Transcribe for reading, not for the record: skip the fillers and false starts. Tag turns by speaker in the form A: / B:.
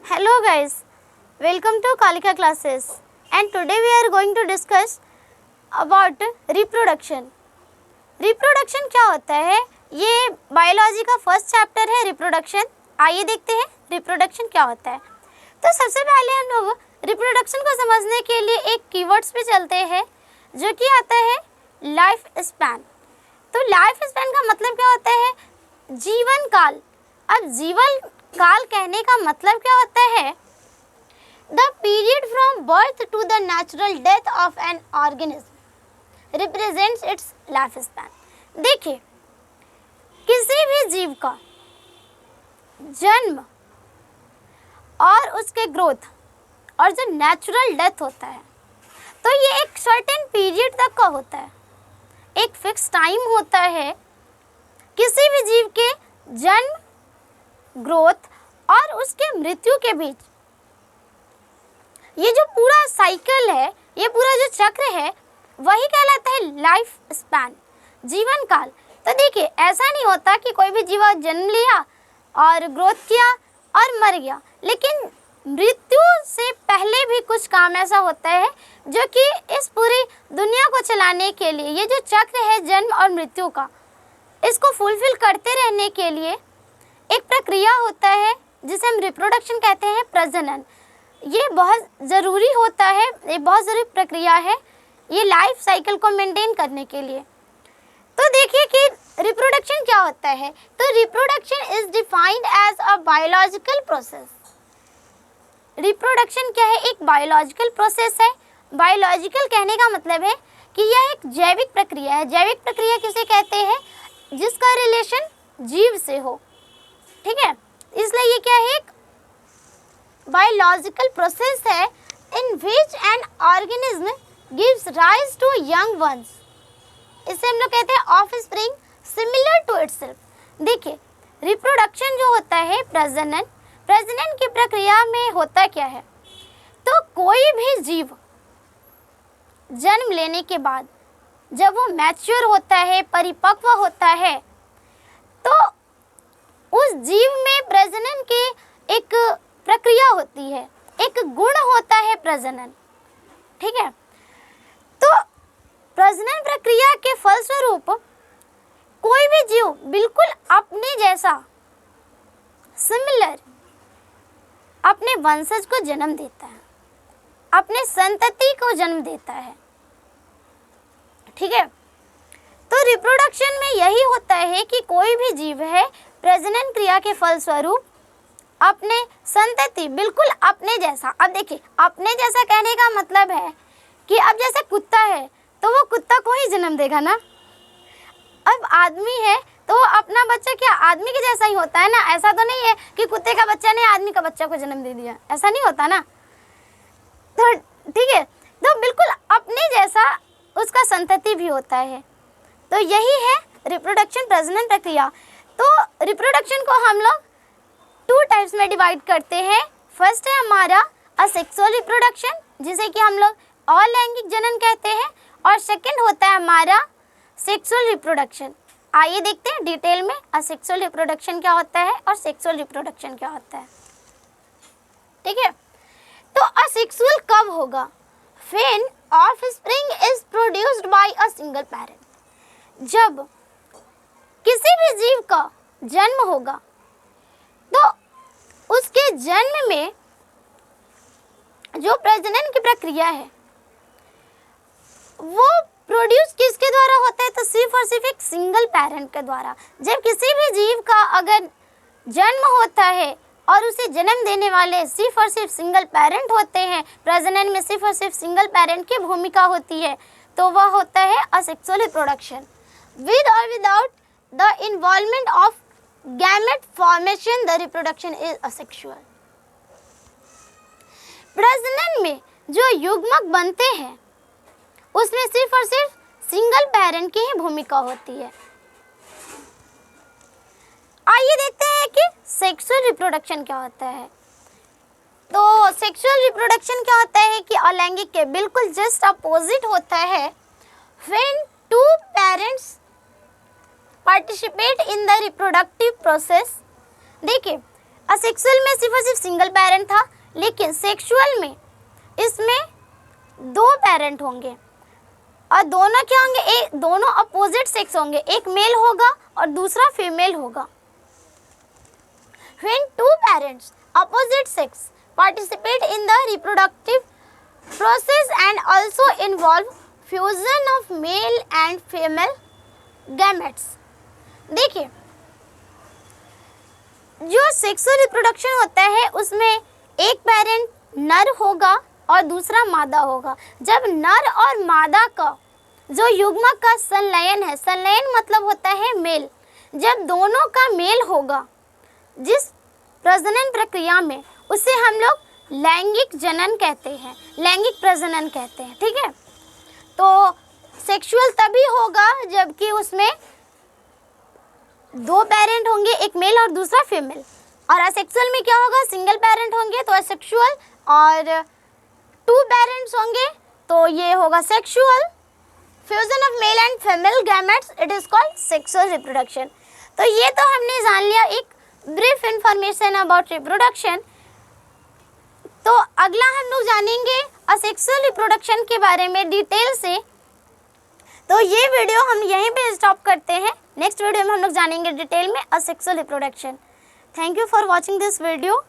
A: Hello guys, welcome to Kalika classes and today we are going to discuss about reproduction. Reproduction क्या होता है? ये biology का first chapter है reproduction. आइए देखते हैं रिप्रोडक्शन क्या होता है. तो सबसे पहले हम लोग रिप्रोडक्शन को समझने के लिए एक कीवर्ड्स पे चलते हैं जो कि आता है लाइफ स्पैन. तो लाइफ स्पैन का मतलब क्या होता है? जीवन काल. अब जीवन काल कहने का मतलब क्या होता है? The period from birth to the natural death of an organism represents its life span. देखिए, किसी भी जीव का जन्म और उसके ग्रोथ और जो नेचुरल डेथ होता है तो ये एक सर्टेन पीरियड तक का होता है. एक फिक्स टाइम होता है किसी भी जीव के जन्म, ग्रोथ और उसके मृत्यु के बीच. ये जो पूरा साइकिल है, ये पूरा जो चक्र है, वही कहलाता है लाइफ स्पैन, जीवन काल. तो देखिए, ऐसा नहीं होता कि कोई भी जीव जन्म लिया और ग्रोथ किया और मर गया, लेकिन मृत्यु से पहले भी कुछ काम ऐसा होता है जो कि इस पूरी दुनिया को चलाने के लिए, ये जो चक्र है जन्म और मृत्यु का, इसको फुलफिल करते रहने के लिए एक प्रक्रिया होता है जिसे हम रिप्रोडक्शन कहते हैं, प्रजनन. ये बहुत ज़रूरी होता है, ये बहुत ज़रूरी प्रक्रिया है ये लाइफ साइकिल को मेंटेन करने के लिए. तो देखिए कि रिप्रोडक्शन क्या होता है. तो reproduction is defined as a biological process. Reproduction क्या है? एक बायोलॉजिकल प्रोसेस है. बायोलॉजिकल कहने का मतलब है कि यह एक जैविक प्रक्रिया है. जैविक प्रक्रिया किसे कहते हैं? जिसका रिलेशन जीव से हो. ठीक है, इसलिए ये क्या है? एक बायोलॉजिकल प्रोसेस है in which an organism gives rise to young ones. इसे हम लोग कहते हैं ऑफस्प्रिंग सिमिलर टू इटसेल्फ. देखिए, रिप्रोडक्शन जो होता है, प्रजनन की प्रक्रिया में होता क्या है? तो कोई भी जीव जन्म लेने के बाद जब वो मैच्योर होता है, परिपक्व होता है, तो उस जीव में प्रजनन की एक प्रक्रिया होती है, एक गुण होता है प्रजनन. ठीक है, तो प्रजनन प्रक्रिया के फलस्वरूप कोई भी जीव बिल्कुल अपने जैसा सिमिलर अपने वंशज को जन्म देता है, अपने संतति को जन्म देता है. ठीक है, तो रिप्रोडक्शन में यही होता है कि कोई भी जीव है प्रजनन क्रिया के फलस्वरूप अपने संतति बिल्कुल अपने जैसा. अब देखिए, अपने जैसा कहने का मतलब है कि अब जैसे कुत्ता है तो वो कुत्ता को ही जन्म देगा ना. अब आदमी है तो वो अपना बच्चा क्या आदमी के जैसा ही होता है ना. ऐसा तो नहीं है कि कुत्ते का बच्चा ने आदमी का बच्चा को जन्म दे दिया, ऐसा नहीं होता ना. तो ठीक है, तो बिल्कुल अपने जैसा उसका संतति भी होता है. तो यही है रिप्रोडक्शन, प्रजनन प्रक्रिया. तो रिप्रोडक्शन को हम लोग 2 टाइप्स में डिवाइड करते हैं. फर्स्ट है हमारा असेक्सुअल रिप्रोडक्शन, जिसे कि हम लोग अलैंगिक जनन कहते हैं, और सेकंड होता है हमारा सेक्सुअल रिप्रोडक्शन. आइए देखते हैं डिटेल में असेक्सुअल रिप्रोडक्शन क्या होता है और सेक्सुअल रिप्रोडक्शन क्या होता है. ठीक है, तो असेक्सुअल कब होगा? When offspring is produced by a single parent. जब किसी भी जीव का जन्म होगा तो उसके जन्म में जो प्रजनन की प्रक्रिया है वो प्रोड्यूस किसके द्वारा होता है? तो सिर्फ और सिर्फ एक सिंगल पेरेंट के द्वारा. जब किसी भी जीव का अगर जन्म होता है और उसे जन्म देने वाले सिर्फ और सिर्फ सिंगल पेरेंट होते हैं, प्रजनन में सिर्फ और सिर्फ सिंगल पेरेंट की भूमिका होती है, तो वह होता है असेक्सुअल रिप्रोडक्शन. विद और without the involvement of gamete formation the reproduction is asexual. प्रजनन में जो युग्मक बनते हैं उसमें सिर्फ और सिर्फ सिंगल पेरेंट की ही भूमिका होती है. आइए देखते हैं कि सेक्सुअल रिप्रोडक्शन क्या होता है. तो सेक्सुअल रिप्रोडक्शन क्या होता है कि अलैंगिक के बिल्कुल जस्ट अपोजिट होता है. When 2 parents participate in the reproductive process. देखिए, असेक्सुअल में सिर्फ और सिर्फ सिंगल पेरेंट था, लेकिन सेक्सुअल में इसमें 2 पेरेंट होंगे और दोनों क्या होंगे, दोनों अपोजिट सेक्स होंगे, एक मेल होगा और दूसरा फीमेल होगा। When 2 parents opposite sex participate in the reproductive process and also involve fusion of male and female gametes। देखिए, जो सेक्सुअल रिप्रोडक्शन होता है उसमें एक पेरेंट नर होगा और दूसरा मादा होगा। जब नर और मादा का जो युग्मक का संलयन है, संलयन मतलब होता है मेल, जब दोनों का मेल होगा जिस प्रजनन प्रक्रिया में, उसे हम लोग लैंगिक जनन कहते हैं, लैंगिक प्रजनन कहते हैं। ठीक है, तो सेक्सुअल तभी होगा जबकि उसमें 2 पेरेंट होंगे, एक मेल और दूसरा फीमेल। और असेक्सुअल में क्या होगा, सिंगल पेरेंट होंगे तो असेक्सुअल, और 2 पेरेंट्स होंगे तो ये होगा sexual. Fusion of male and female gametes, it is called sexual reproduction. तो ये तो हमने जान लिया एक ब्रीफ इंफॉर्मेशन अबाउट रिप्रोडक्शन। तो अगला हम लोग जानेंगे असेक्सुअल रिप्रोडक्शन के बारे में डिटेल से। तो ये वीडियो हम यहीं पे स्टॉप करते हैं। नेक्स्ट वीडियो में हम लोग जानेंगे डिटेल में asexual reproduction. Thank you for watching this video.